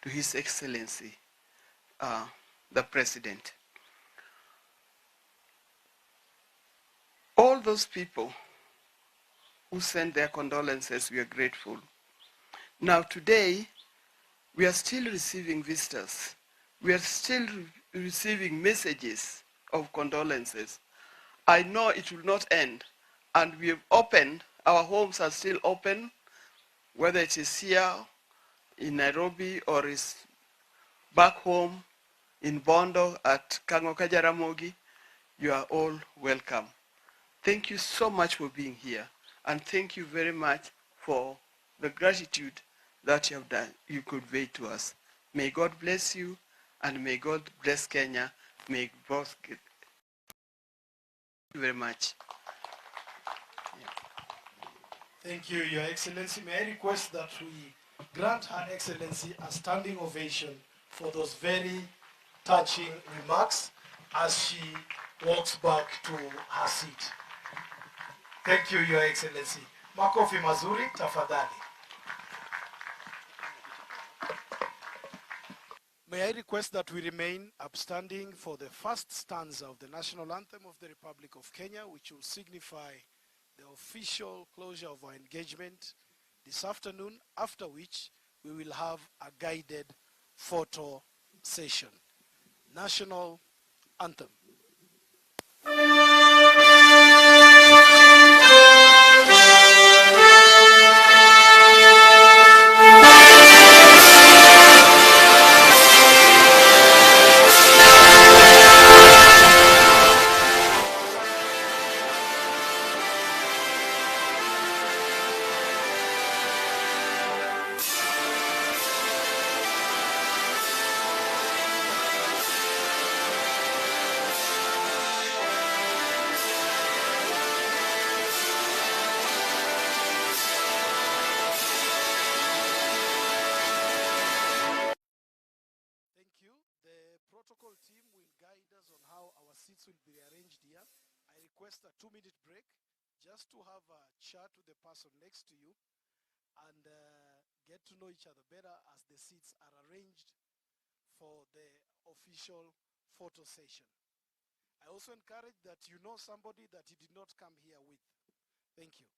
to His Excellency, the President. All those people who sent their condolences, we are grateful. Now today, we are still receiving visitors. We are still receiving messages of condolences. I know it will not end, and we have opened, our homes are still open, whether it is here in Nairobi or is back home in Bondo at Kangoka Jaramogi. You are all welcome. Thank you so much for being here, and thank you very much for the gratitude that you have done, you convey to us. May God bless you, and may God bless Kenya. May both get. Thank you very much. Thank you, Your Excellency. May I request that we grant Her Excellency a standing ovation for those very touching remarks as she walks back to her seat. Thank you, Your Excellency. Makofi mazuri, tafadhali. May I request that we remain upstanding for the first stanza of the national anthem of the Republic of Kenya, which will signify the official closure of our engagement this afternoon, after which we will have a guided photo session. National anthem. Protocol team will guide us on how our seats will be arranged here. I request a 2-minute break just to have a chat with the person next to you and get to know each other better as the seats are arranged for the official photo session. I also encourage that you know somebody that you did not come here with. Thank you.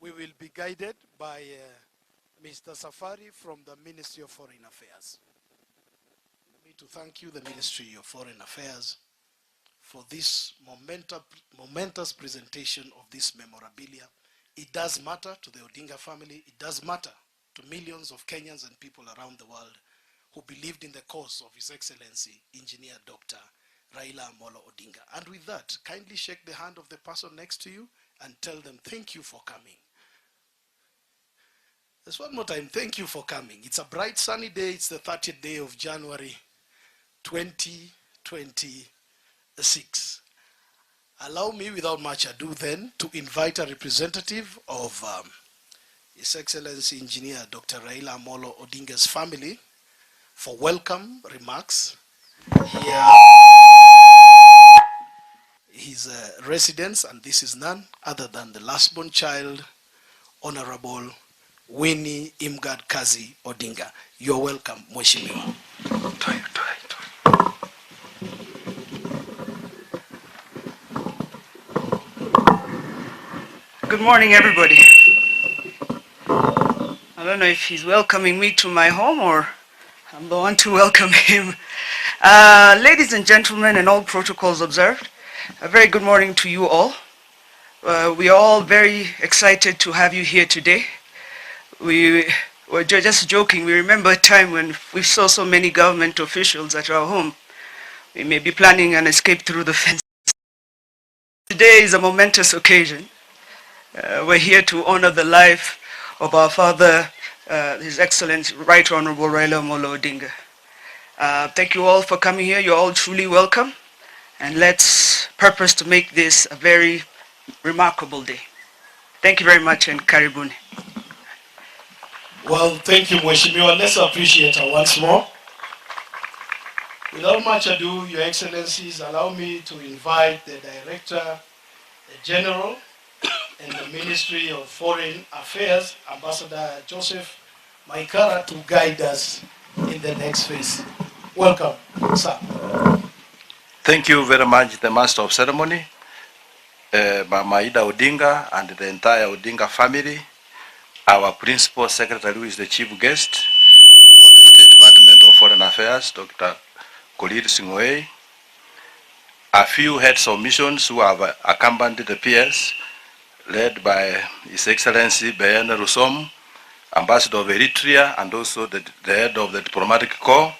We will be guided by Mr. Safari from the Ministry of Foreign Affairs. I need to thank you, the Ministry of Foreign Affairs, for this momentous presentation of this memorabilia. It does matter to the Odinga family. It does matter to millions of Kenyans and people around the world who believed in the cause of His Excellency, Engineer Dr. Raila Amolo Odinga. And with that, kindly shake the hand of the person next to you and tell them thank you for coming. Just one more time, thank you for coming. It's a bright sunny day. It's the 30th day of January 2026. Allow me, without much ado then, to invite a representative of His Excellency Engineer Dr. Raila Amolo Odinga's family for welcome remarks. Here, his residence, and this is none other than the last-born child, Honorable Winnie Imgad Kazi Odinga. You're welcome, Mheshimiwa. Good morning, everybody. I don't know if he's welcoming me to my home or I'm the one to welcome him. Ladies and gentlemen, and all protocols observed, a very good morning to you all. We are all very excited to have you here today. We were just joking. We remember a time when we saw so many government officials at our home. We may be planning an escape through the fence. Today is a momentous occasion. We're here to honor the life of our father, His Excellency Right Honorable Raila Amolo Odinga. Thank you all for coming here. You're all truly welcome. And let's purpose to make this a very remarkable day. Thank you very much, and karibuni. Well, thank you, Mheshimiwa. Let's appreciate her once more. Without much ado, Your Excellencies, allow me to invite the Director General in the Ministry of Foreign Affairs, Ambassador Joseph Maikara, to guide us in the next phase. Welcome, sir. Thank you very much, the Master of Ceremony, Mama Ida Odinga and the entire Odinga family, our Principal Secretary, who is the Chief Guest for the State Department of Foreign Affairs, Dr. Kolir Sing'oei, a few heads of missions who have accompanied the PS, led by His Excellency Bayan Rusom, Ambassador of Eritrea, and also the head of the Diplomatic Corps,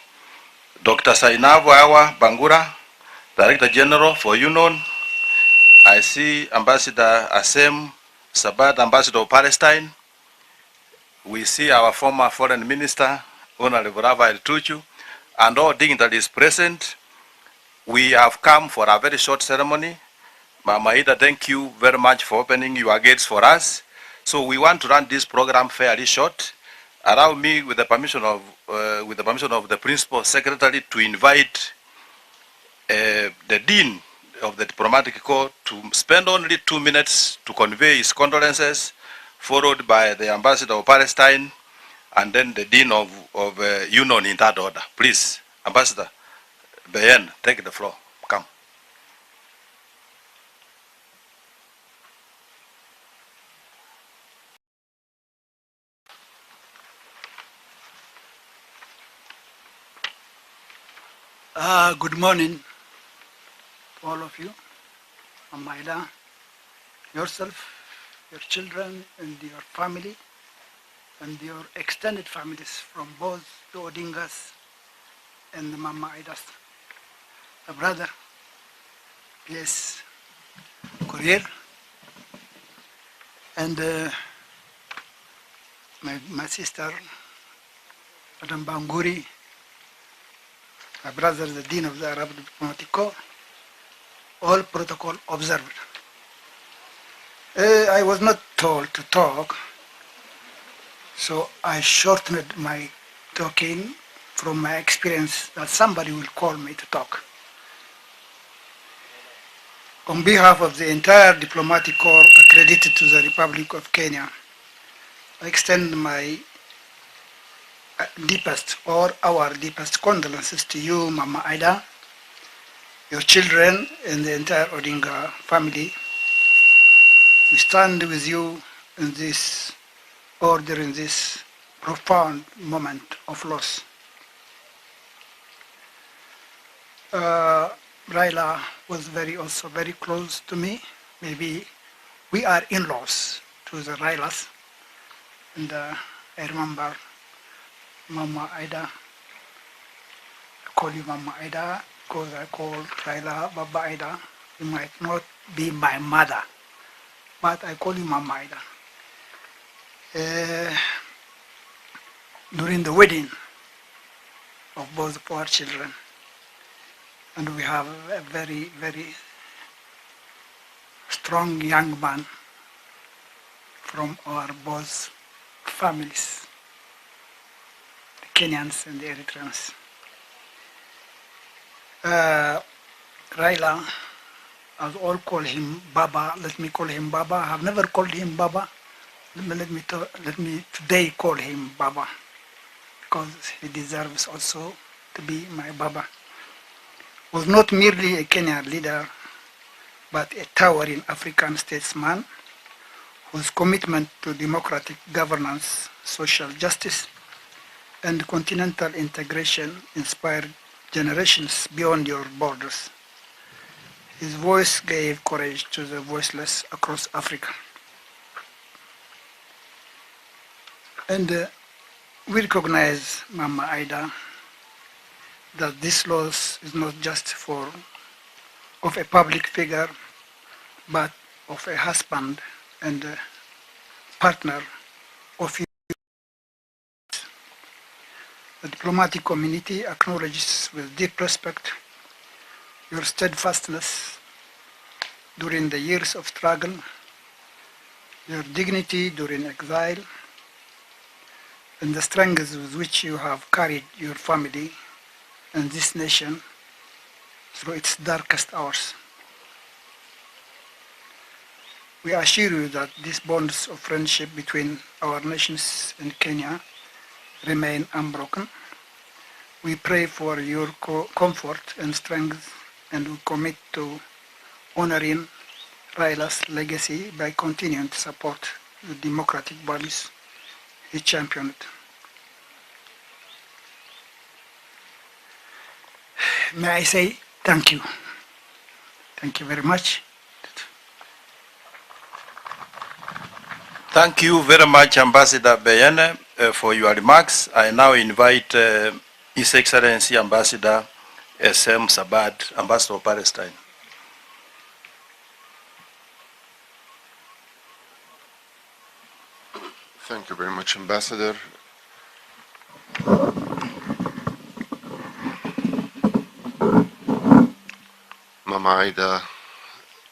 Dr. Sainavu Awa Bangura, Director General for UNON. I see Ambassador Asem Sabat, Ambassador of Palestine. We see our former Foreign Minister, Honorable Rafael Tuchu, and all dignitaries present. We have come for a very short ceremony. Mama Ida, thank you very much for opening your gates for us. So we want to run this program fairly short. Allow me, with the permission of the Principal Secretary, to invite the Dean of the Diplomatic Corps to spend only 2 minutes to convey his condolences, followed by the Ambassador of Palestine, and then the Dean of UNON in that order. Please, Ambassador Bayan, take the floor. Come. Good morning to all of you, Mama Ida, yourself, your children, and your family, and your extended families from both the Odingas and the Mama Ida's brother, yes, Korir, and my sister, Madam Banguri, my brother, the Dean of the Arab Diplomatic Corps, all protocol observed. I was not told to talk, so I shortened my talking from my experience that somebody will call me to talk. On behalf of the entire diplomatic corps accredited to the Republic of Kenya, I extend my deepest or our deepest condolences to you, Mama Ida, your children, and the entire Odinga family. We stand with you in this order, in this profound moment of loss. Raila was also very close to me. Maybe we are in-laws to the Railas. And I remember Mama Ida. I call you Mama Ida because I call Raila Baba Ida. You might not be my mother, but I call you Mama Ida. During the wedding of both of our children, and we have a very, very strong young man from our both families, the Kenyans and the Eritreans. Raila, as all call him Baba, let me call him Baba. I have never called him Baba. Let me today call him Baba, because he deserves also to be my Baba. Was not merely a Kenyan leader, but a towering African statesman whose commitment to democratic governance, social justice, and continental integration inspired generations beyond your borders. His voice gave courage to the voiceless across Africa. And we recognize Mama Ida that this loss is not just of a public figure, but of a husband and a partner of you. The diplomatic community acknowledges with deep respect your steadfastness during the years of struggle, your dignity during exile, and the strength with which you have carried your family and this nation through its darkest hours. We assure you that these bonds of friendship between our nations and Kenya remain unbroken. We pray for your comfort and strength, and we commit to honoring Raila's legacy by continuing to support the democratic values he championed. May I say thank you. Thank you very much. Thank you very much, Ambassador Beyene, for your remarks. I now invite His Excellency Ambassador S.M. Sabad, Ambassador of Palestine. Thank you very much, Ambassador. Mama Aida,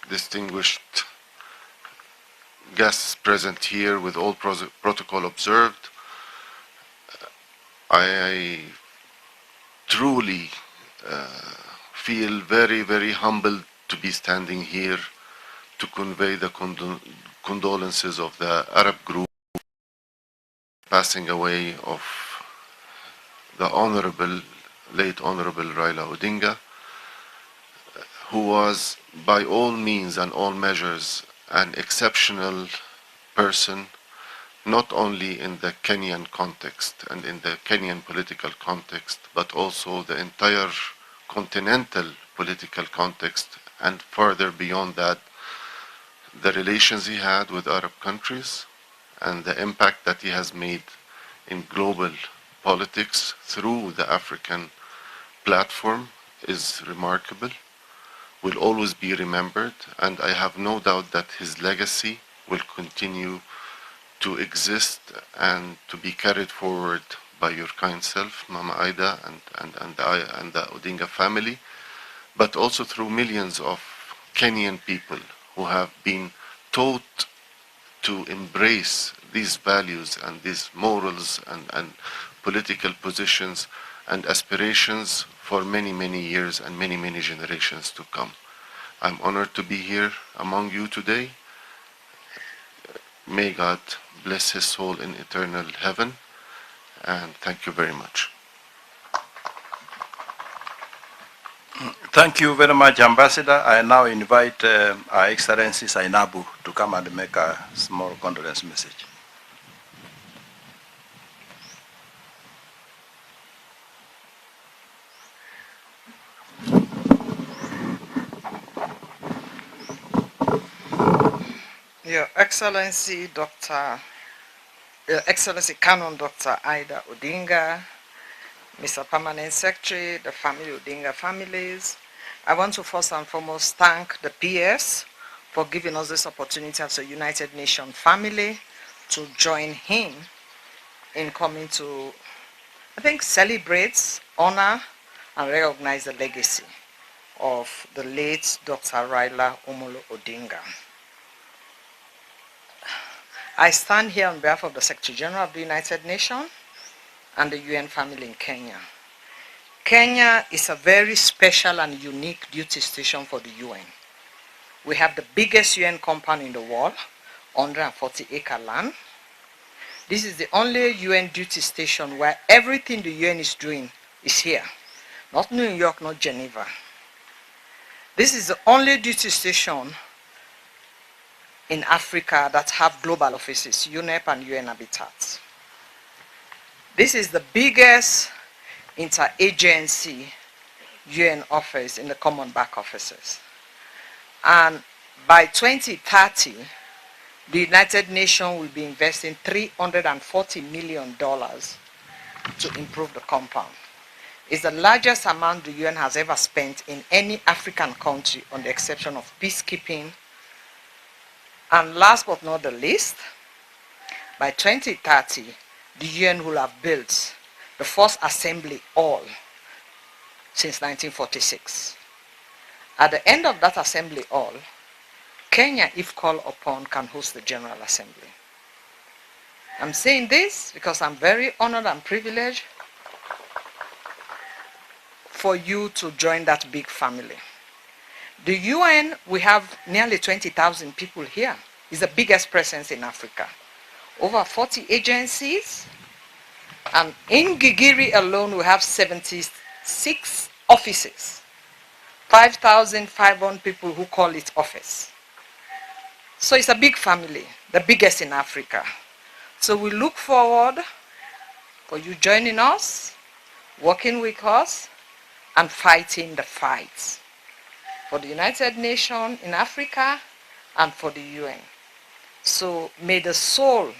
distinguished guests present here with all protocol observed, I truly feel very, very humbled to be standing here to convey the condolences of the Arab group passing away of the late Honorable Raila Odinga, who was by all means and all measures an exceptional person, not only in the Kenyan context and in the Kenyan political context, but also the entire continental political context, and further beyond that, the relations he had with Arab countries and the impact that he has made in global politics through the African platform is remarkable, will always be remembered, and I have no doubt that his legacy will continue to exist and to be carried forward by your kind self, Mama Aida, and the Odinga family, but also through millions of Kenyan people who have been taught to embrace these values and these morals and political positions and aspirations for many, many years and many, many generations to come. I'm honored to be here among you today. May God bless his soul in eternal heaven, and thank you very much. Thank you very much, Ambassador. I now invite Her Excellency Sainabu to come and make a small condolence message. Your Excellency Canon Dr. Aida Odinga, Mr. Permanent Secretary, the family Odinga families. I want to first and foremost thank the PS for giving us this opportunity as a United Nations family to join him in coming to, I think, celebrate, honor, and recognize the legacy of the late Dr. Raila Amolo Odinga. I stand here on behalf of the Secretary General of the United Nations and the UN family in Kenya. Kenya is a very special and unique duty station for the UN. We have the biggest UN compound in the world, 140-acre land. This is the only UN duty station where everything the UN is doing is here. Not New York, not Geneva. This is the only duty station in Africa that have global offices, UNEP and UN Habitat. This is the biggest interagency UN office in the common back offices. And by 2030, the United Nations will be investing $340 million to improve the compound. is the largest amount the UN has ever spent in any African country, on the exception of peacekeeping. And last but not the least, by 2030, the UN will have built the first assembly hall since 1946. At the end of that assembly hall, Kenya, if called upon, can host the General Assembly. I'm saying this because I'm very honored and privileged for you to join that big family. The UN, we have nearly 20,000 people here. It's the biggest presence in Africa. Over 40 agencies. And in Gigiri alone, we have 76 offices. 5,500 people who call it office. So it's a big family, the biggest in Africa. So we look forward for you joining us, working with us, and fighting the fights for the United Nations in Africa and for the UN. So may the soul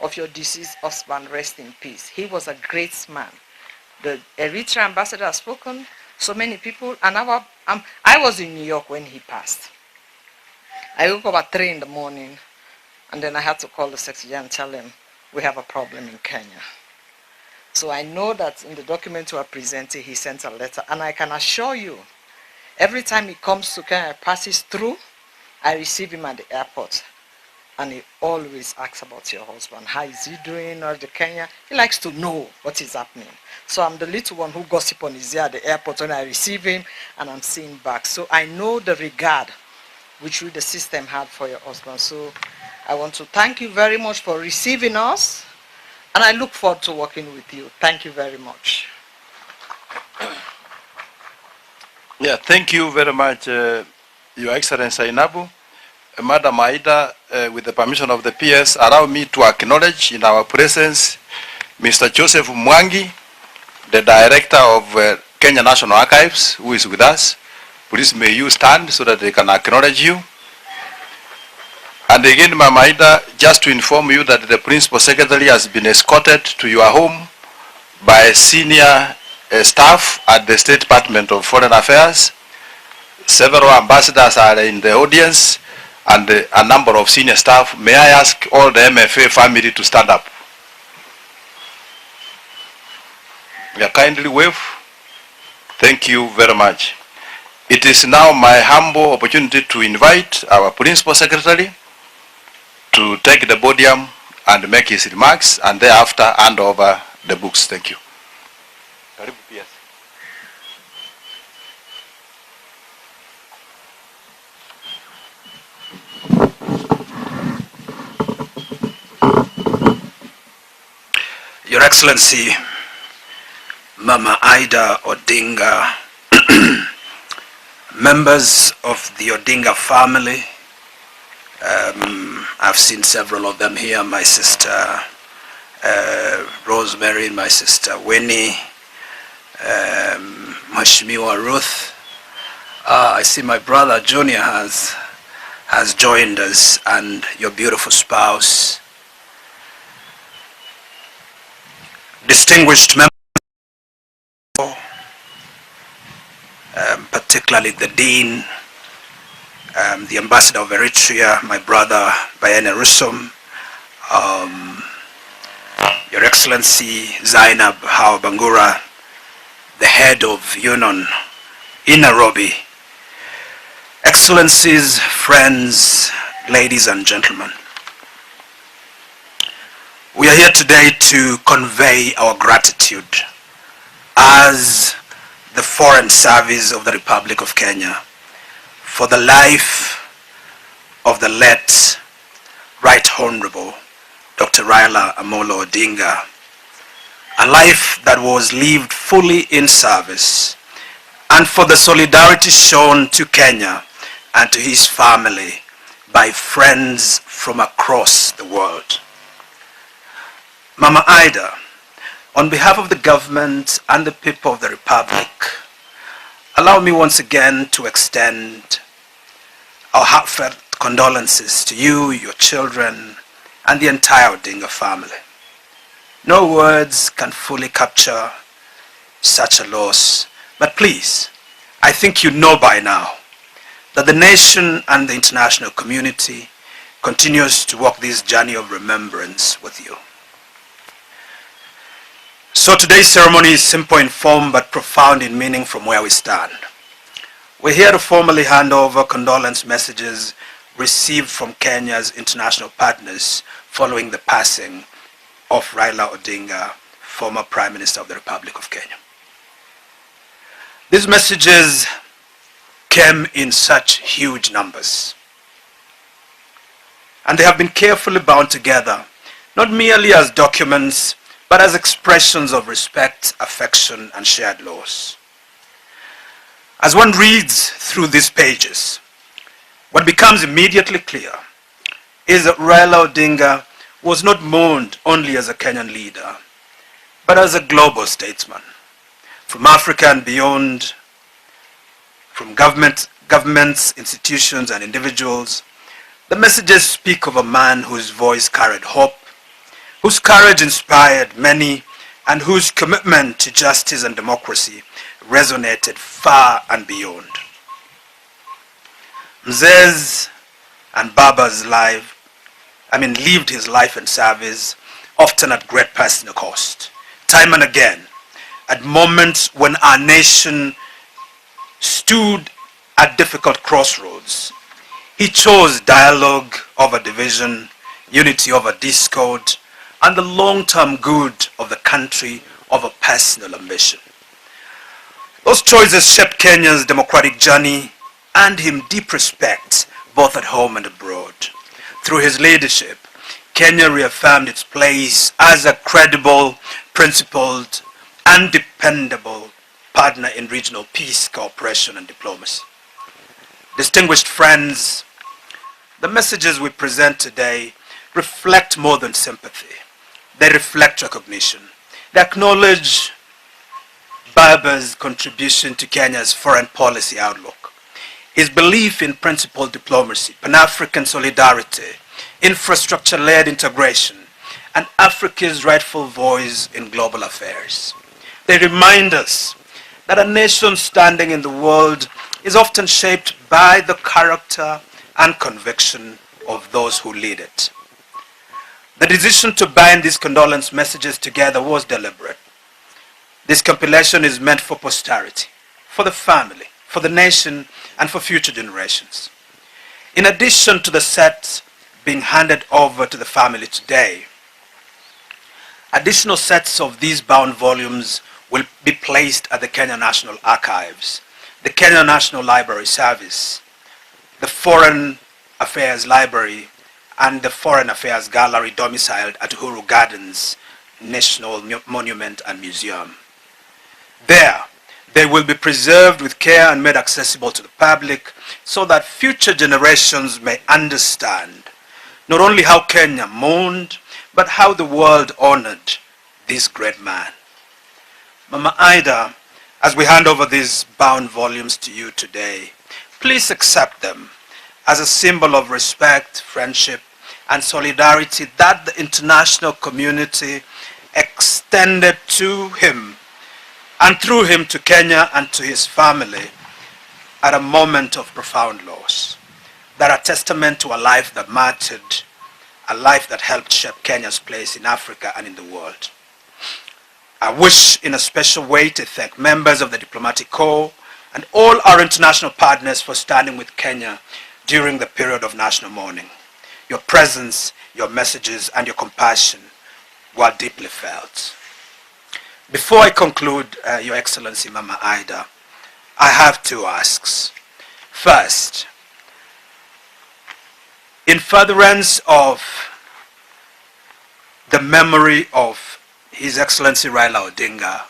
of your deceased husband rest in peace. He was a great man. The Eritrea ambassador has spoken, so many people, and I was in New York when he passed. I woke up at 3 in the morning, and then I had to call the secretary and tell him, we have a problem in Kenya. So I know that in the document you are presenting, he sent a letter, and I can assure you, every time he comes to Kenya, passes through, I receive him at the airport, and he always asks about your husband. How is he doing, or the Kenya? He likes to know what is happening. So I'm the little one who gossip on his ear at the airport when I receive him, and I'm seeing back. So I know the regard which we, the system, had for your husband. So I want to thank you very much for receiving us, and I look forward to working with you. Thank you very much. Yeah, thank you very much, Your Excellency Inabu. Madam Aida, with the permission of the PS, allow me to acknowledge in our presence Mr. Joseph Mwangi, the Director of Kenya National Archives, who is with us. Please may you stand so that they can acknowledge you. And again, Mama Aida, just to inform you that the Principal Secretary has been escorted to your home by senior staff at the State Department of Foreign Affairs. Several ambassadors are in the audience, and a number of senior staff. May I ask all the MFA family to stand up? Yeah, kindly wave. Thank you very much. It is now my humble opportunity to invite our Principal Secretary to take the podium and make his remarks, and thereafter hand over the books. Thank you. Karibu PS. Your Excellency, Mama Ida Odinga, members of the Odinga family, I've seen several of them here, my sister Rosemary, my sister Winnie, Mheshimiwa Ruth. I see my brother Junior has joined us, and your beautiful spouse. Distinguished members, particularly the Dean, the Ambassador of Eritrea, my brother Bayene Rusum, Your Excellency Zainab Hawa Bangura, the head of UNON in Nairobi, Excellencies, friends, ladies and gentlemen. We are here today to convey our gratitude as the Foreign Service of the Republic of Kenya for the life of the late Right Honorable Dr. Raila Amolo Odinga, a life that was lived fully in service, and for the solidarity shown to Kenya and to his family by friends from across the world. Mama Ida, on behalf of the government and the people of the Republic, allow me once again to extend our heartfelt condolences to you, your children, and the entire Odinga family. No words can fully capture such a loss. But please, I think you know by now that the nation and the international community continues to walk this journey of remembrance with you. So today's ceremony is simple in form but profound in meaning from where we stand. We're here to formally hand over condolence messages received from Kenya's international partners following the passing of Raila Odinga, former Prime Minister of the Republic of Kenya. These messages came in such huge numbers, and they have been carefully bound together, not merely as documents, but as expressions of respect, affection, and shared loss. As one reads through these pages, what becomes immediately clear is that Raila Odinga was not mourned only as a Kenyan leader, but as a global statesman. From Africa and beyond, from governments, institutions, and individuals, the messages speak of a man whose voice carried hope, whose courage inspired many, and whose commitment to justice and democracy resonated far and beyond. Mzee and Baba's lived his life and service, often at great personal cost. Time and again, at moments when our nation stood at difficult crossroads, he chose dialogue over division, unity over discord, and the long-term good of the country over personal ambition. Those choices shaped Kenya's democratic journey and him deep respect both at home and abroad. Through his leadership, Kenya reaffirmed its place as a credible, principled, and dependable partner in regional peace, cooperation, and diplomacy. Distinguished friends, the messages we present today reflect more than sympathy. They reflect recognition. They acknowledge Baba's contribution to Kenya's foreign policy outlook, his belief in principled diplomacy, Pan-African solidarity, infrastructure-led integration, and Africa's rightful voice in global affairs. They remind us that a nation standing in the world is often shaped by the character and conviction of those who lead it. The decision to bind these condolence messages together was deliberate. This compilation is meant for posterity, for the family, for the nation, and for future generations. In addition to the sets being handed over to the family today, additional sets of these bound volumes will be placed at the Kenya National Archives, the Kenya National Library Service, the Foreign Affairs Library, and the Foreign Affairs Gallery domiciled at Uhuru Gardens National Monument and Museum. There, they will be preserved with care and made accessible to the public so that future generations may understand not only how Kenya mourned, but how the world honored this great man. Mama Ida, as we hand over these bound volumes to you today, please accept them as a symbol of respect, friendship, and solidarity that the international community extended to him and through him to Kenya and to his family at a moment of profound loss. That are testament to a life that mattered, a life that helped shape Kenya's place in Africa and in the world. I wish in a special way to thank members of the Diplomatic Corps and all our international partners for standing with Kenya during the period of national mourning. Your presence, your messages, and your compassion were deeply felt. Before I conclude, Your Excellency Mama Ida, I have two asks. First, in furtherance of the memory of His Excellency Raila Odinga,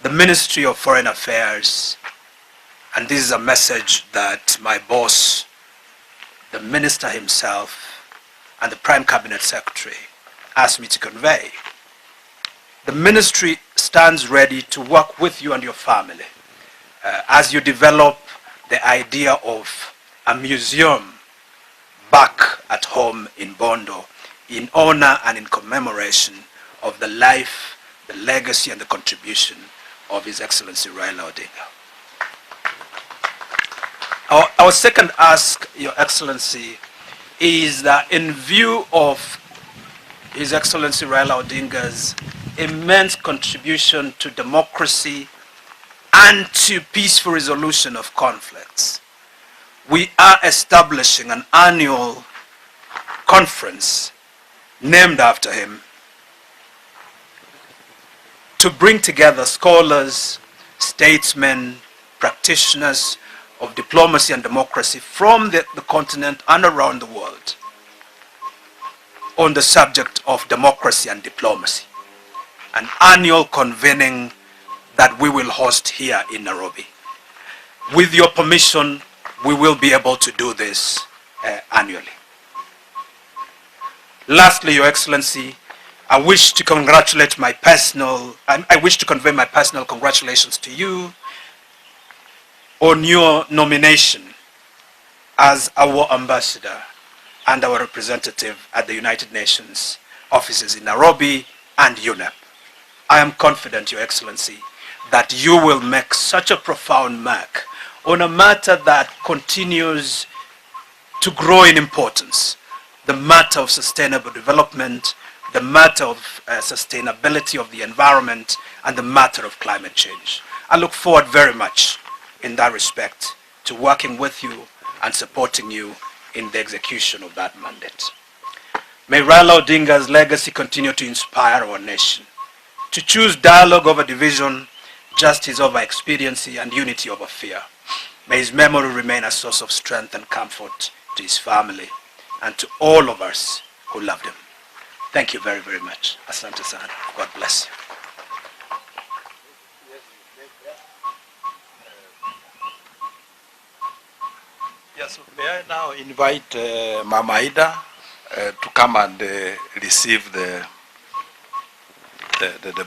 the Ministry of Foreign Affairs, and this is a message that my boss, the Minister himself, and the Prime Cabinet Secretary asked me to convey. The Ministry stands ready to work with you and your family as you develop the idea of a museum back at home in Bondo in honor and in commemoration of the life, the legacy, and the contribution of His Excellency Raila Odinga. Our second ask, Your Excellency, is that in view of His Excellency Raila Odinga's immense contribution to democracy and to peaceful resolution of conflicts, we are establishing an annual conference named after him to bring together scholars, statesmen, practitioners of diplomacy and democracy from the continent and around the world on the subject of democracy and diplomacy. An annual convening that we will host here in Nairobi. With your permission, we will be able to do this annually. Lastly, Your Excellency, I wish to convey my personal congratulations to you on your nomination as our ambassador and our representative at the United Nations offices in Nairobi and UNEP. I am confident, Your Excellency, that you will make such a profound mark on a matter that continues to grow in importance, the matter of sustainable development, the matter of sustainability of the environment, and the matter of climate change. I look forward very much in that respect to working with you and supporting you in the execution of that mandate. May Raila Odinga's legacy continue to inspire our nation to choose dialogue over division, justice over expediency, and unity over fear. May his memory remain a source of strength and comfort to his family and to all of us who loved him. Thank you very, very much. Asante sana. God bless you. Yes, may I now invite Mama Ida to come and receive the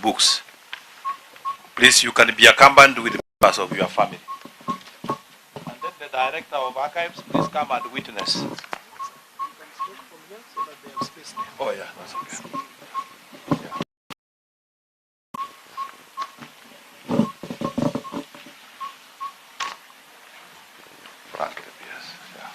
books. Please, you can be accompanied with members of your family. And then the director of archives, please come and witness. Oh yeah, that's okay. Yeah. Frank, yes, yeah.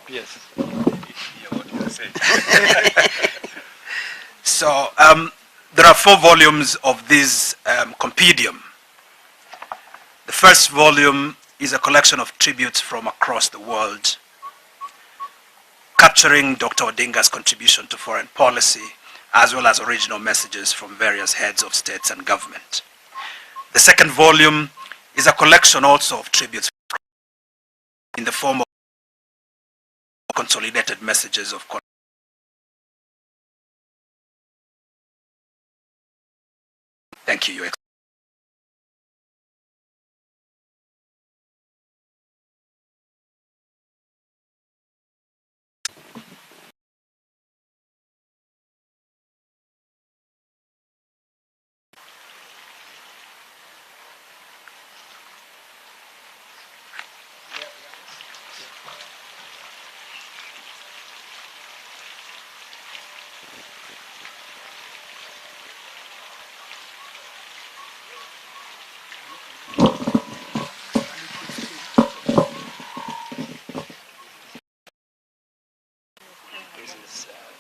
Yes. So there are 4 volumes of this compendium. The first volume is a collection of tributes from across the world, capturing Dr. Odinga's contribution to foreign policy, as well as original messages from various heads of states and government. The second volume is a collection also of tributes in the form of consolidated messages of Thank you, Your Excellency.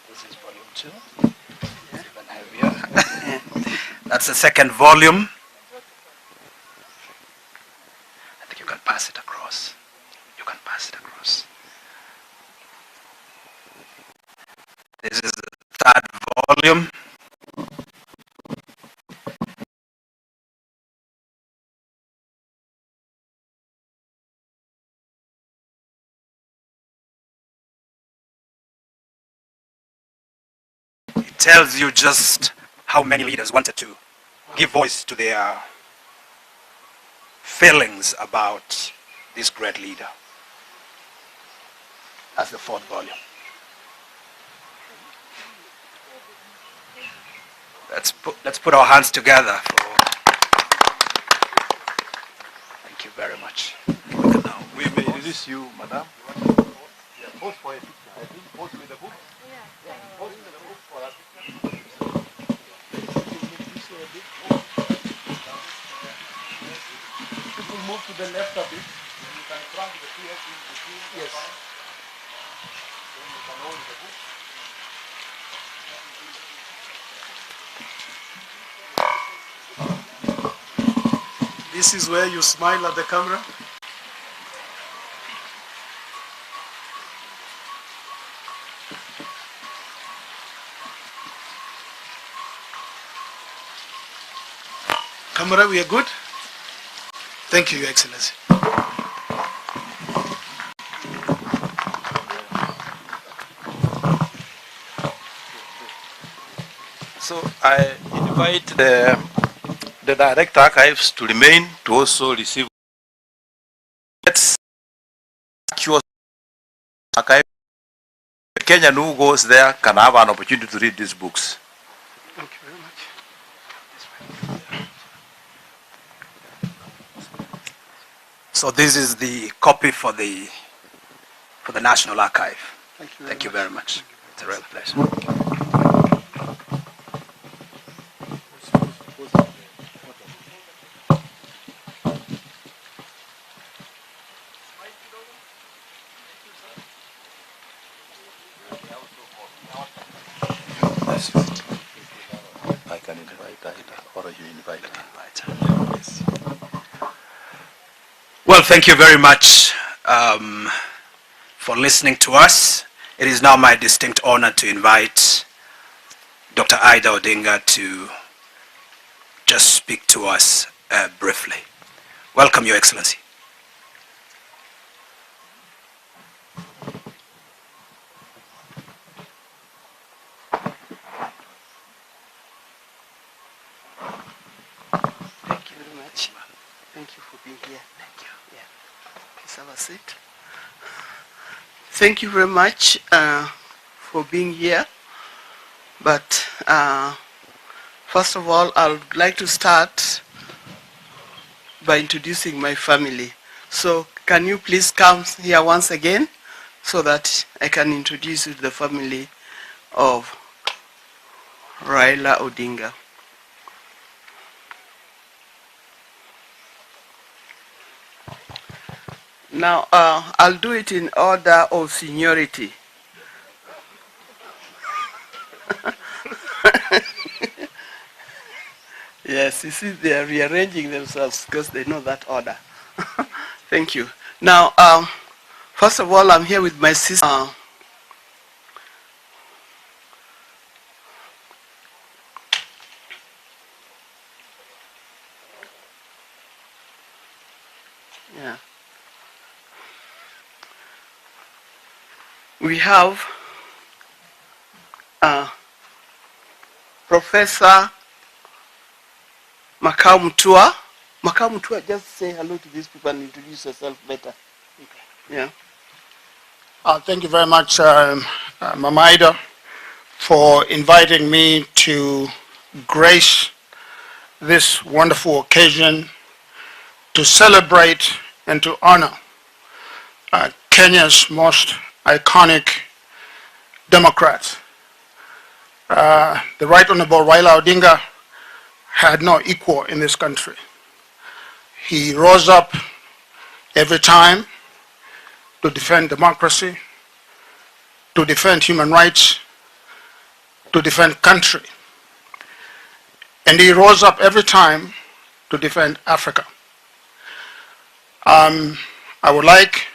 This is volume 2. Even heavier. That's the second volume. I think you can pass it across. You can pass it across. This is the third volume. It tells you just how many leaders wanted to give voice to their feelings about this great leader as the fourth volume. Let's put our hands together for. Thank you very much. Now, we may release you, madam. Pose for a picture. I think pose with the book. Pose with the book for a picture. People move to the left a bit. You can front the PS in between. Yes. Then you can hold the book. This is where you smile at the camera. Camera, we are good? Thank you, Your Excellency. So I invite the direct archives to remain to also receive. Let's secure archive. The Kenyan who goes there can have an opportunity to read these books. Thank you very much. So this is the copy for the National Archive. Thank you very much. It's a real pleasure. I can invite Aida, or you invite her. Well, thank you very much for listening to us. It is now my distinct honor to invite Dr. Ida Odinga to just speak to us briefly. Welcome, Your Excellency. Thank you very much. Thank you for being here. Thank you. Yeah. Please have a seat. Thank you very much for being here. But first of all, I would like to start by introducing my family. So can you please come here once again so that I can introduce you to the family of Raila Odinga. Now, I'll do it in order of seniority. Yes, you see, they are rearranging themselves because they know that order. Thank you. Now, first of all, I'm here with my sister. Yeah. We have Professor Mutua. Mutua, just say hello to these people and introduce yourself better. Okay. Yeah. Thank you very much, Mama Ida, for inviting me to grace this wonderful occasion to celebrate and to honor Kenya's most iconic Democrat. The Right Honorable Raila Odinga had no equal in this country. He rose up every time to defend democracy, to defend human rights, to defend country. And he rose up every time to defend Africa. I would like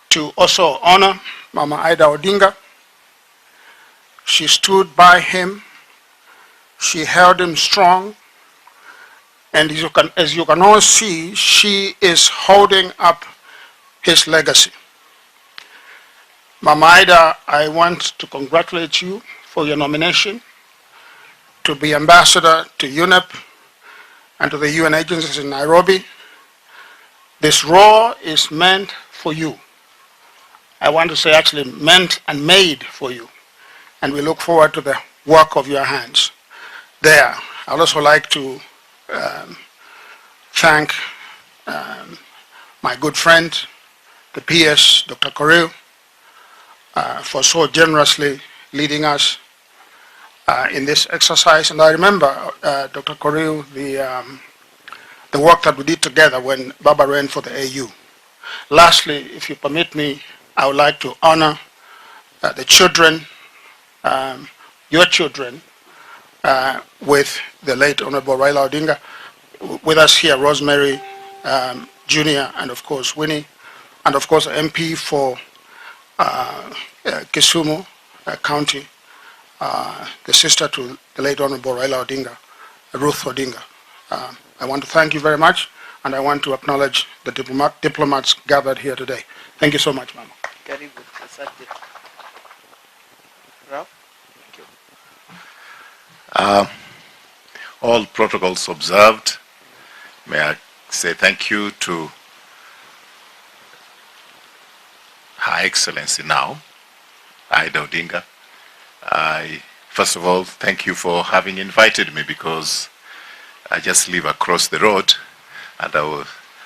to also honor Mama Ida Odinga. She stood by him. She held him strong. And as you can all see, she is holding up his legacy. Mama Ida, I want to congratulate you for your nomination to be ambassador to UNEP and to the UN agencies in Nairobi. This role is meant for you. I want to say actually meant and made for you. And we look forward to the work of your hands there. I'd also like to thank my good friend, the PS, Dr. Korea, for so generously leading us in this exercise. And I remember, Dr. Korea, the work that we did together when Baba ran for the AU. Lastly, if you permit me, I would like to honor the children, your children, with the late Honorable Raila Odinga. With us here, Rosemary Jr. and of course Winnie, and of course MP for Kisumu County, the sister to the late Honorable Raila Odinga, Ruth Odinga. I want to thank you very much, and I want to acknowledge the diplomats gathered here today. Thank you so much, Mama. Very good. Ralph? Thank you. All protocols observed. May I say thank you to Her Excellency now, Aida Odinga. First of all, thank you for having invited me, because I just live across the road, and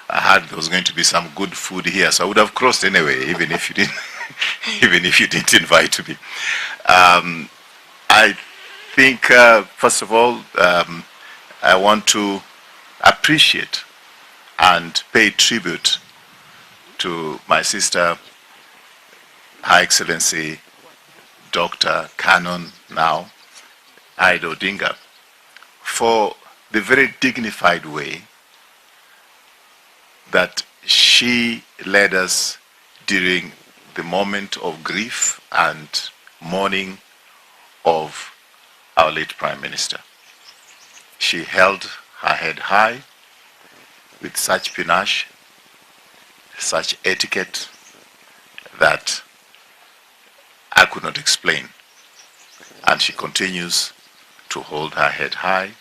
I heard there was going to be some good food here, so I would have crossed anyway, even if you didn't, even if you didn't invite me. I think, first of all, I want to appreciate and pay tribute to my sister, Her Excellency Dr. Canon now, Aida Odinga, for the very dignified way that she led us during the moment of grief and mourning of our late Prime Minister. She held her head high with such panache, such etiquette that I could not explain. And she continues to hold her head high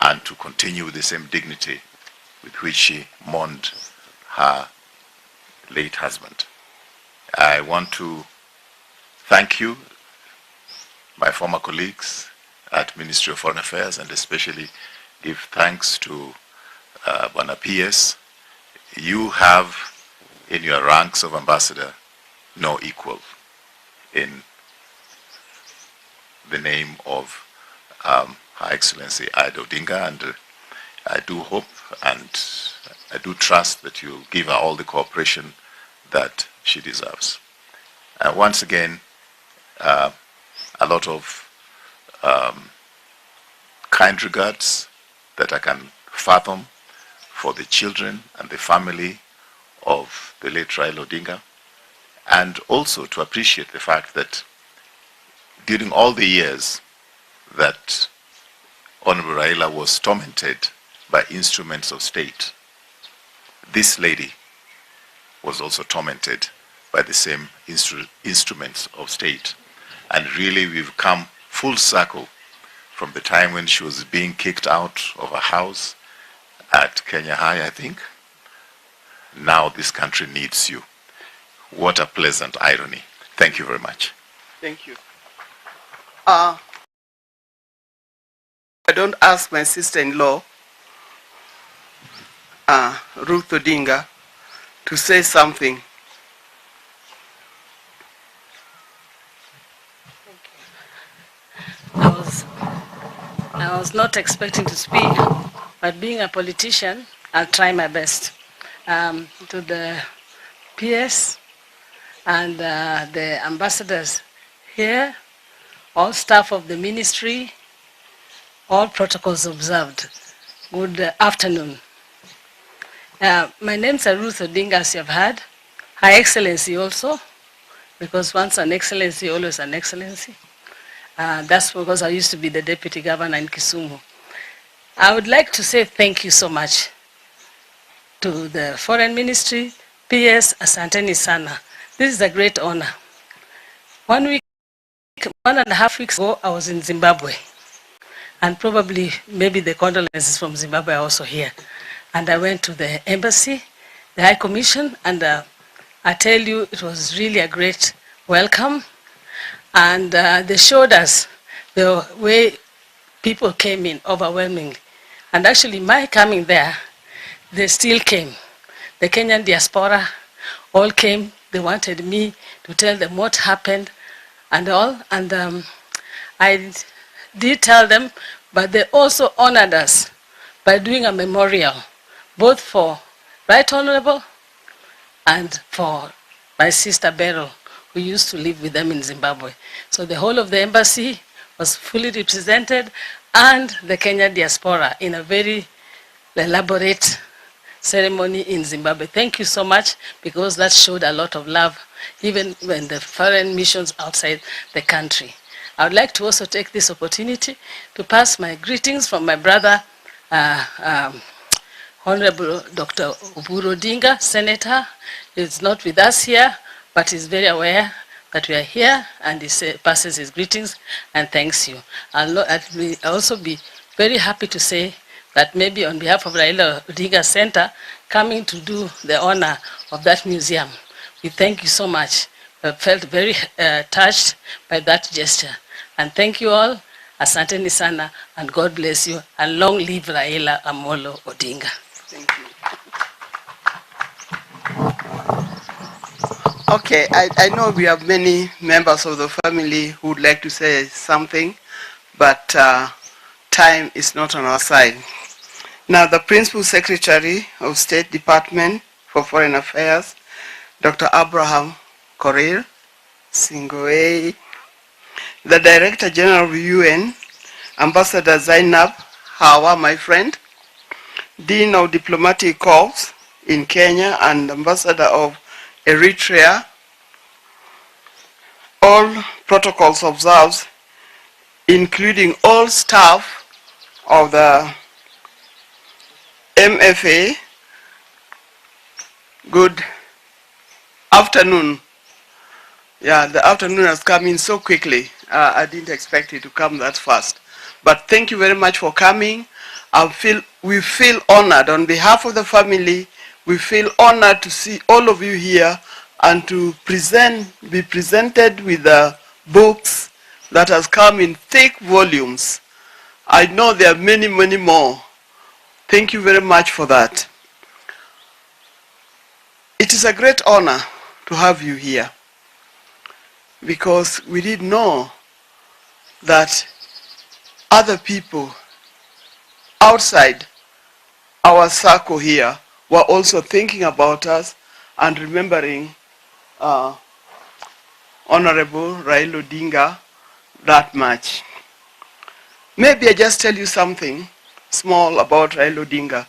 and to continue with the same dignity with which she mourned her late husband. I want to thank you, my former colleagues at Ministry of Foreign Affairs, and especially give thanks to Bwana PS. You have in your ranks of ambassador no equal in the name of Her Excellency Aida Odinga, and I do hope and I do trust that you'll give her all the cooperation that she deserves. Once again, a lot of kind regards that I can fathom for the children and the family of the late Raila Odinga, and also to appreciate the fact that during all the years that Honorable Raila was tormented by instruments of state, this lady was also tormented by the same instruments of state. And really we've come full circle from the time when she was being kicked out of a house at Kenya High, I think. Now this country needs you. What a pleasant irony. Thank you very much. Thank you. I don't ask my sister-in-law, Ruth Odinga, to say something. I was not expecting to speak, but being a politician, I'll try my best. To the PS and the ambassadors here, all staff of the ministry, all protocols observed. Good afternoon. My name's Ruth Odinga, as you've heard. Her Excellency also, because once an excellency, always an excellency. That's because I used to be the deputy governor in Kisumu. I would like to say thank you so much to the Foreign Ministry, PS, Asanteni Sana. This is a great honor. 1.5 weeks ago, I was in Zimbabwe. and probably maybe the condolences from Zimbabwe are also here. And I went to the embassy, the High Commission, and I tell you, it was really a great welcome. And they showed us the way people came in overwhelmingly. And actually, my coming there, they still came. The Kenyan diaspora all came. They wanted me to tell them what happened and all. And I did tell them, but they also honored us by doing a memorial, both for Right Honorable and for my sister Beryl, who used to live with them in Zimbabwe. So the whole of the embassy was fully represented, and the Kenya diaspora in a very elaborate ceremony in Zimbabwe. Thank you so much, because that showed a lot of love, even when the foreign missions outside the country. I would like to also take this opportunity to pass my greetings from my brother, Honorable Dr. Uhuru Odinga, Senator. He's not with us here, but he's very aware that we are here, and he passes his greetings and thanks you. I'll also be very happy to say that maybe on behalf of Raila Odinga Center, coming to do the honor of that museum, we thank you so much. I felt very touched by that gesture. And thank you all. Asanteni sana, and God bless you, and long live Raila Amolo Odinga. Thank you. Okay, I know we have many members of the family who would like to say something, but time is not on our side. Now, the Principal Secretary of State Department for Foreign Affairs, Dr. Abraham Korir Singoei, the Director General of UN, Ambassador Zainab Hawa, my friend, Dean of Diplomatic Corps in Kenya and Ambassador of Eritrea, all protocols observed, including all staff of the MFA. Good afternoon. Yeah, the afternoon has come in so quickly. I didn't expect it to come that fast. But thank you very much for coming. We feel honored on behalf of the family. We feel honored to see all of you here and to be presented with the books that has come in thick volumes. I know there are many, many more. Thank you very much for that. It is a great honor to have you here, because we did know that other people outside our circle here were also thinking about us and remembering Honorable Raila Odinga that much. Maybe I just tell you something small about Raila Odinga.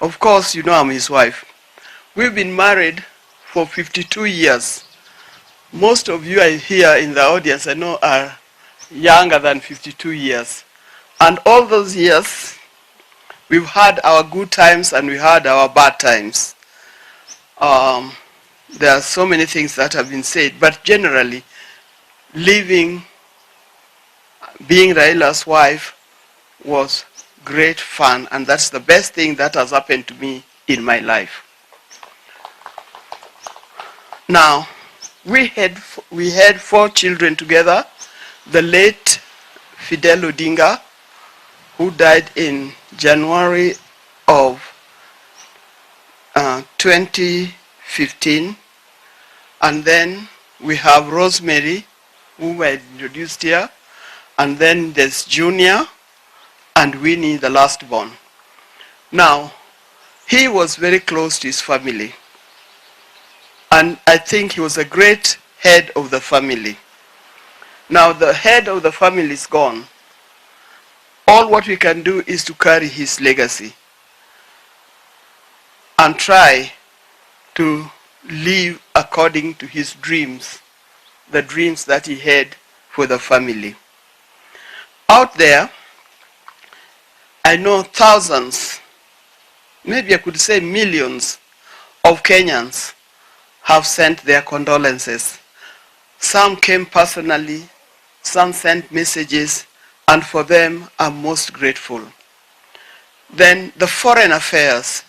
Of course, you know I'm his wife. We've been married for 52 years. Most of you are here in the audience, I know, are younger than 52 years. And all those years, we've had our good times and we had our bad times. There are so many things that have been said, but generally, being Raila's wife was great fun, and that's the best thing that has happened to me in my life. Now, we had 4 children together. The late Fidel Odinga, who died in January of 2015. And then we have Rosemary, whom I introduced here. And then there's Junior and Winnie, the last born. Now, he was very close to his family. And I think he was a great head of the family. Now the head of the family is gone. All what we can do is to carry his legacy and try to live according to his dreams, the dreams that he had for the family. Out there, I know thousands, maybe I could say millions of Kenyans have sent their condolences. Some came personally, some sent messages, and for them I'm most grateful. Then the foreign affairs,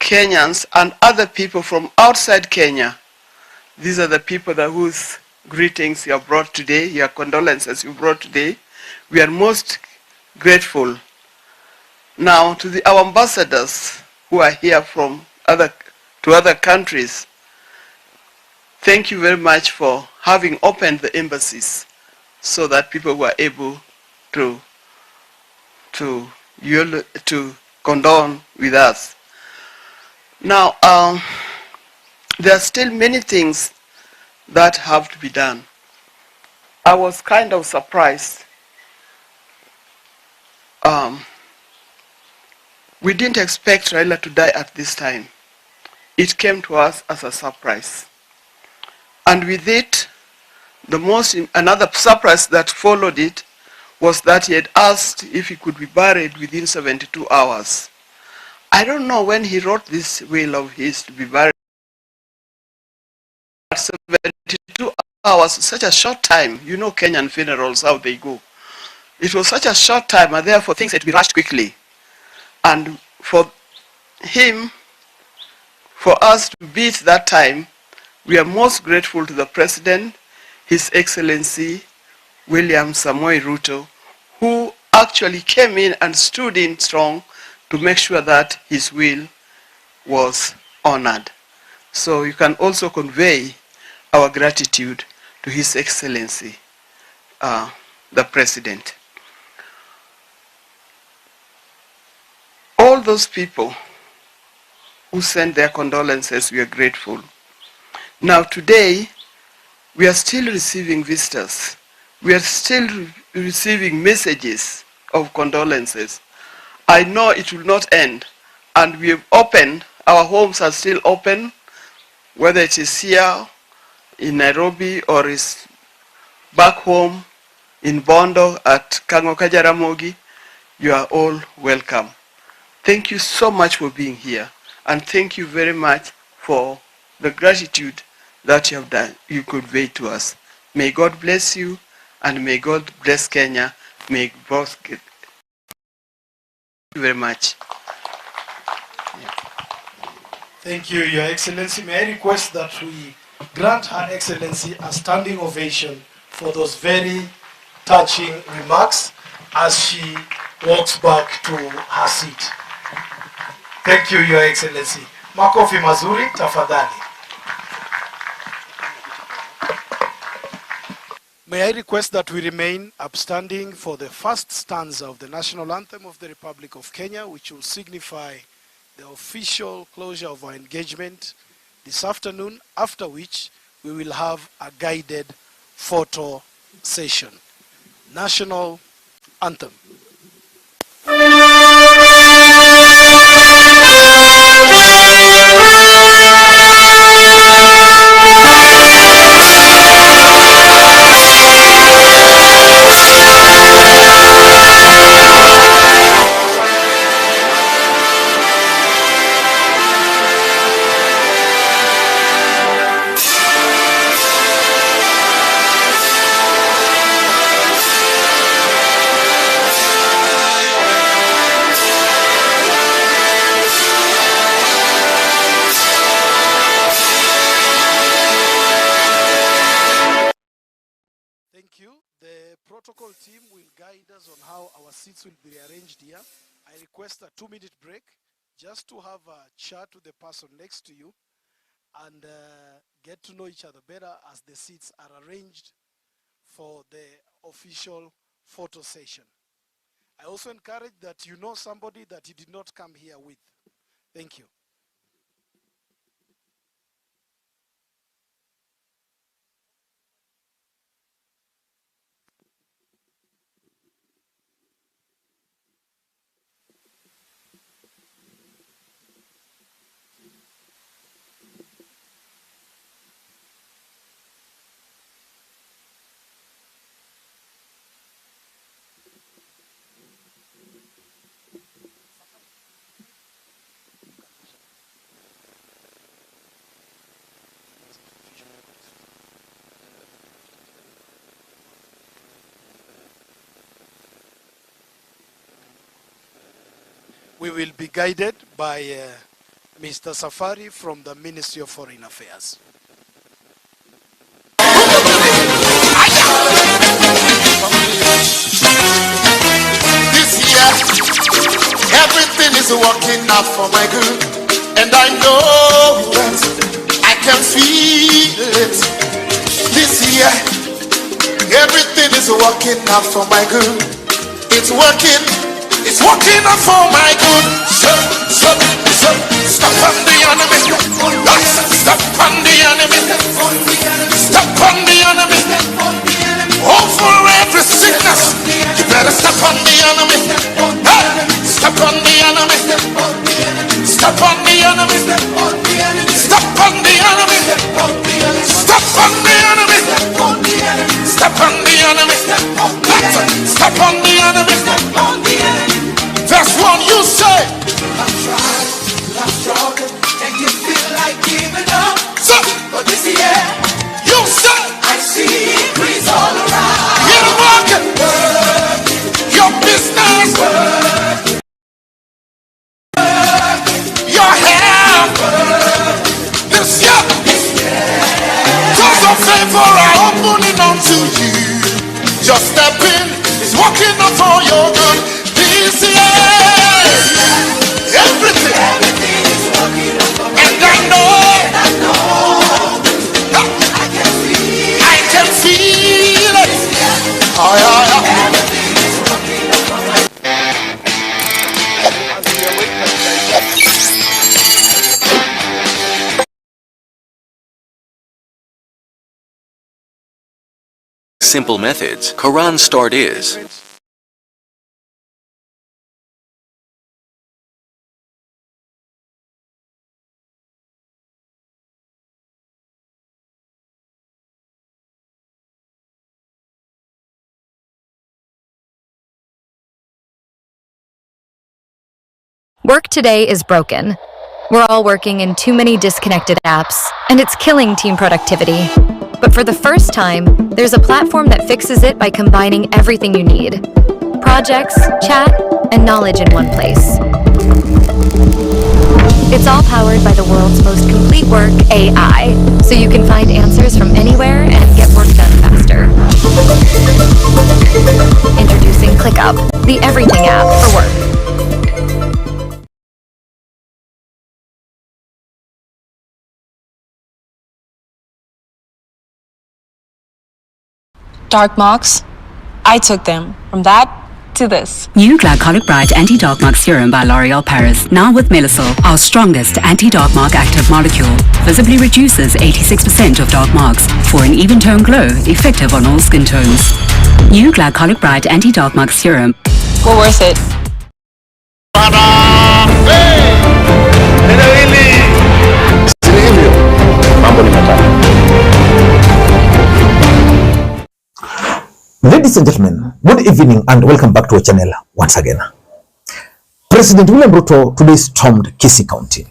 Kenyans and other people from outside Kenya. These are the people whose greetings you have brought today, your condolences you brought today. We are most grateful. Now to our ambassadors who are here from other countries, thank you very much for having opened the embassies so that people were able to condone with us. Now, there are still many things that have to be done. I was kind of surprised. We didn't expect Raila to die at this time. It came to us as a surprise. And with it, another surprise that followed it was that he had asked if he could be buried within 72 hours. I don't know when he wrote this will of his to be buried. 72 hours, such a short time. You know Kenyan funerals, how they go. It was such a short time, and therefore things had to be rushed quickly. And for him, for us to beat that time, we are most grateful to the President, His Excellency William Samoei Ruto, who actually came in and stood in strong to make sure that his will was honored. So you can also convey our gratitude to His Excellency, the President. All those people who sent their condolences, we are grateful. Now today, we are still receiving visitors. We are still receiving messages of condolences. I know it will not end, and we have opened, our homes are still open, whether it is here in Nairobi or is back home in Bondo at Kangoka Jaramogi. You are all welcome. Thank you so much for being here, and thank you very much for the gratitude that you have done, you convey to us. May God bless you, and may God bless Kenya. May both get. Thank you very much. Thank you, Your Excellency. May I request that we grant Her Excellency a standing ovation for those very touching remarks as she walks back to her seat. Thank you, Your Excellency. Makofi mazuri, tafadhali. May I request that we remain upstanding for the first stanza of the national anthem of the Republic of Kenya, which will signify the official closure of our engagement this afternoon, after which we will have a guided photo session. National anthem. Thank you. The protocol team will guide us on how our seats will be rearranged here. I request a 2-minute break just to have a chat with the person next to you and get to know each other better as the seats are arranged for the official photo session. I also encourage that you know somebody that you did not come here with. Thank you. we will be guided by Mr. Safari from the Ministry of Foreign Affairs. This year, everything is working out for my good, and I know it. I can feel it. This year, everything is working out for my good. It's working out for my good. Stop on the enemy. Stop on the enemy. Stop on the enemy. Over every sickness, you better stop on the enemy. Hey, stop on the enemy. Stop on the enemy. Stop on the enemy. Stop on the enemy. Stop on the enemy. Stop on the enemy. Verse 1, you say, I'm struggle, and you feel like giving up. So, but this year, you say, I see increase all around. You're working, your business, your health. This year, doors of favor are opening unto you. Just step in, it's working out for your good. This year, everything is working out for me. And I know, I can feel it. Everything is working out for me. Simple methods. Quran start is. Work today is broken. We're all working in too many disconnected apps, and it's killing team productivity. But for the first time, there's a platform that fixes it by combining everything you need. Projects, chat, and knowledge in one place. It's all powered by the world's most complete work, AI, so you can find answers from anywhere and get work done faster. Introducing ClickUp, the everything app for work. Dark marks, I took them. From that to this. New Glycolic Bright Anti-Dark Mark Serum by L'Oreal Paris. Now with Melisol, our strongest anti-dark mark active molecule. Visibly reduces 86% of dark marks for an even tone glow, effective on all skin tones. New Glycolic Bright Anti-Dark Mark Serum. We're worth it. Ladies and gentlemen, good evening and welcome back to our channel once again. President William Ruto today stormed Kisii County.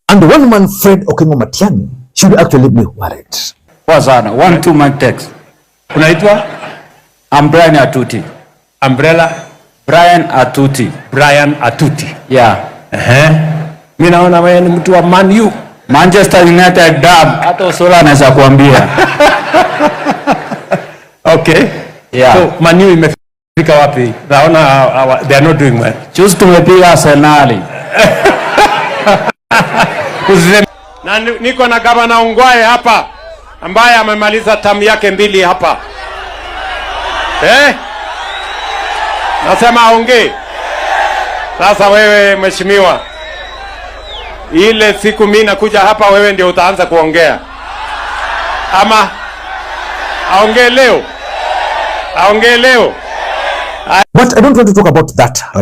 And one man, Fred Okengo Matiang'i, should actually be worried. Wazana, 1-2 mic text. Unaitwa? I'm Brian Atuti. Umbrella? Brian Atuti. Brian Atuti. Yeah. Mimi naona wewe ni mtu wa Man U. Manchester United dab. Hata Usola anaweza kuambia. Okay. Yeah. So Man U imefika wapi? Naona they are not doing well. Just tumepiga Arsenal. Na niko na gavana Ongwae hapa ambaye amemaliza tamu yake 2 hapa. Nasema aongee. Sasa wewe mheshimiwa, ile siku mimi nakuja hapa wewe ndio utaanza kuongea. Ama aongee leo. Aongee leo. But I don't want to talk about that right